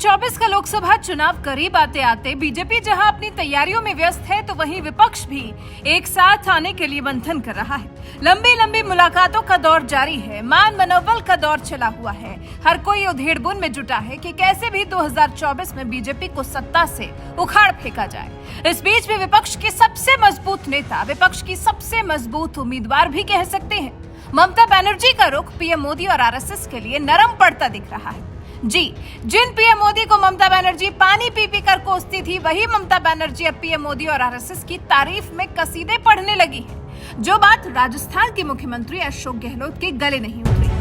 2024 का लोकसभा चुनाव करीब आते आते बीजेपी जहां अपनी तैयारियों में व्यस्त है तो वहीं विपक्ष भी एक साथ आने के लिए मंथन कर रहा है। लंबी लंबी मुलाकातों का दौर जारी है, मान मनोबल का दौर चला हुआ है। हर कोई उधेड़बुन में जुटा है कि कैसे भी 2024 में बीजेपी को सत्ता से उखाड़ फेंका जाए। इस बीच भी विपक्ष के सबसे मजबूत नेता, विपक्ष की सबसे मजबूत उम्मीदवार भी कह सकते हैं, ममता बनर्जी का रुख पीएम मोदी और आरएसएस के लिए नरम पड़ता दिख रहा है। जी, जिन पीएम मोदी को ममता बनर्जी पानी पी पी कर कोसती थी, वही ममता बनर्जी अब पीएम मोदी और आरएसएस की तारीफ में कसीदे पढ़ने लगी है। जो बात राजस्थान के मुख्यमंत्री अशोक गहलोत के गले नहीं उतरी।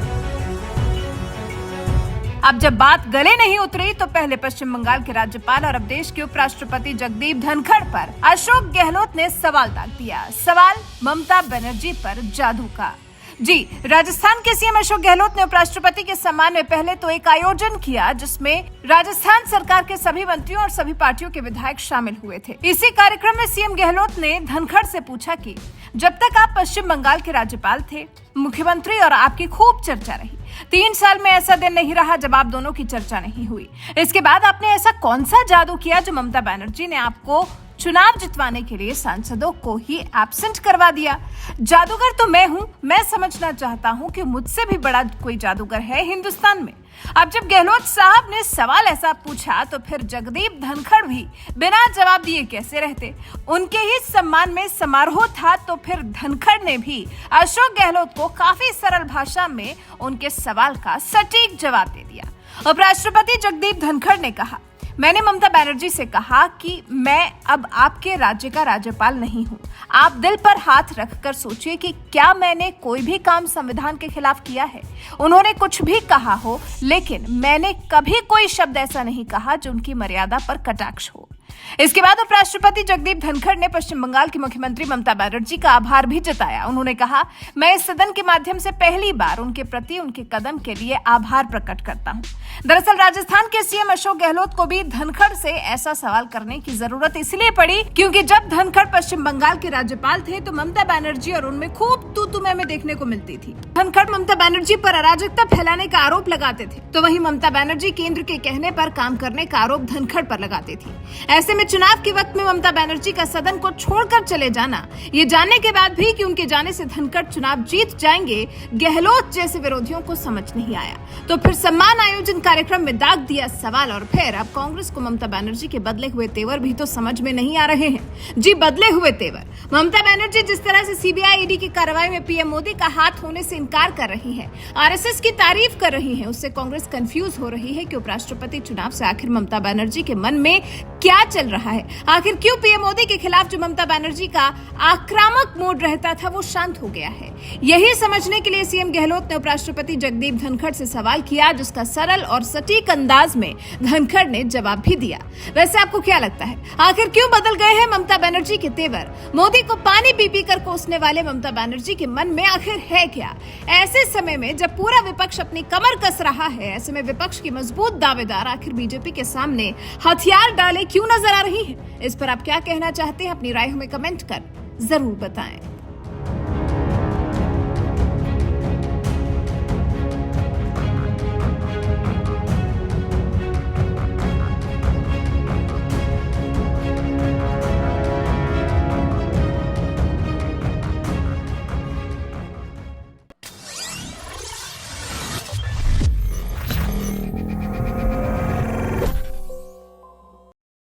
अब जब बात गले नहीं उतरी तो पहले पश्चिम बंगाल के राज्यपाल और अब देश के उपराष्ट्रपति जगदीप धनखड़ पर अशोक गहलोत ने सवाल दाग दिया। सवाल ममता बनर्जी पर जादू का। जी, राजस्थान के सीएम अशोक गहलोत ने उपराष्ट्रपति के सम्मान में पहले तो एक आयोजन किया जिसमें राजस्थान सरकार के सभी मंत्रियों और सभी पार्टियों के विधायक शामिल हुए थे। इसी कार्यक्रम में सीएम गहलोत ने धनखड़ से पूछा कि जब तक आप पश्चिम बंगाल के राज्यपाल थे, मुख्यमंत्री और आपकी खूब चर्चा रही। 3 साल में ऐसा दिन नहीं रहा जब आप दोनों की चर्चा नहीं हुई। इसके बाद आपने ऐसा कौन सा जादू किया जो ममता बनर्जी ने आपको चुनाव जितवाने के लिए सांसदों को ही एब्सेंट करवा दिया? जादूगर तो मैं हूं। मैं समझना चाहता हूं कि मुझसे भी बड़ा कोई जादूगर है हिंदुस्तान में। अब जब गहलोत साहब ने सवाल ऐसा पूछा तो फिर जगदीप धनखड़ भी बिना जवाब दिए कैसे रहते? उनके ही सम्मान में समारोह था तो फिर धनखड़ ने भी अशोक गहलोत को काफी सरल भाषा में उनके सवाल का सटीक जवाब दे दिया। उपराष्ट्रपति जगदीप धनखड़ ने कहा, मैंने ममता बनर्जी से कहा कि मैं अब आपके राज्य का राज्यपाल नहीं हूं। आप दिल पर हाथ रखकर सोचिए कि क्या मैंने कोई भी काम संविधान के खिलाफ किया है। उन्होंने कुछ भी कहा हो, लेकिन मैंने कभी कोई शब्द ऐसा नहीं कहा जो उनकी मर्यादा पर कटाक्ष हो। इसके बाद उपराष्ट्रपति जगदीप धनखड़ ने पश्चिम बंगाल की मुख्यमंत्री ममता बनर्जी का आभार भी जताया। उन्होंने कहा, मैं इस सदन के माध्यम से पहली बार उनके प्रति उनके कदम के लिए आभार प्रकट करता हूं। दरअसल राजस्थान के सीएम अशोक गहलोत को भी धनखड़ से ऐसा सवाल करने की जरूरत इसलिए पड़ी क्योंकि जब धनखड़ पश्चिम बंगाल के राज्यपाल थे तो ममता बनर्जी और उनमें खूब तू मैं देखने को मिलती थी। धनखड़ ममता बनर्जी पर अराजकता फैलाने का आरोप लगाते थे तो वहीं ममता बनर्जी केंद्र के कहने पर काम करने का आरोप धनखड़ पर लगाती थी। ऐसे में चुनाव के वक्त में ममता बनर्जी का सदन को छोड़कर चले जाना, ये जानने के बाद भी कि उनके जाने से धनखड़ चुनाव जीत जाएंगे, गहलोत जैसे विरोधियों को समझ नहीं आया। तो फिर सम्मान आयोजन कार्यक्रम में दाग दिया सवाल और फिर अब कांग्रेस को ममता बनर्जी के बदले हुए तेवर भी तो समझ में नहीं आ रहे हैं। जी, बदले हुए तेवर। ममता बनर्जी जिस तरह से सीबीआई ईडी की कार्रवाई में पीएम मोदी का हाथ होने से इनकार कर रही है, आरएसएस की तारीफ कर रही है, उससे कांग्रेस कंफ्यूज हो रही है कि उपराष्ट्रपति चुनाव से आखिर ममता बनर्जी के मन में क्या चल रहा है। आखिर क्यों पीएम मोदी के खिलाफ जो ममता बनर्जी का आक्रामक मूड रहता था वो शांत हो गया है। यही समझने के लिए सीएम गहलोत ने उपराष्ट्रपति जगदीप धनखड़ से सवाल किया जिसका सरल और सटीक अंदाज में धनखड़ ने जवाब भी दिया। वैसे आपको क्या लगता है, आखिर क्यों बदल गए हैं ममता बनर्जी के तेवर? मोदी को पानी पी पी कर कोसने वाले ममता बनर्जी के मन में आखिर है क्या? ऐसे समय में जब पूरा विपक्ष अपनी कमर कस रहा है, ऐसे में विपक्ष की मजबूत दावेदार आखिर बीजेपी के सामने हथियार डाले क्यों नजर आ रही है? इस पर आप क्या कहना चाहते हैं? अपनी राय हमें कमेंट कर जरूर बताएं।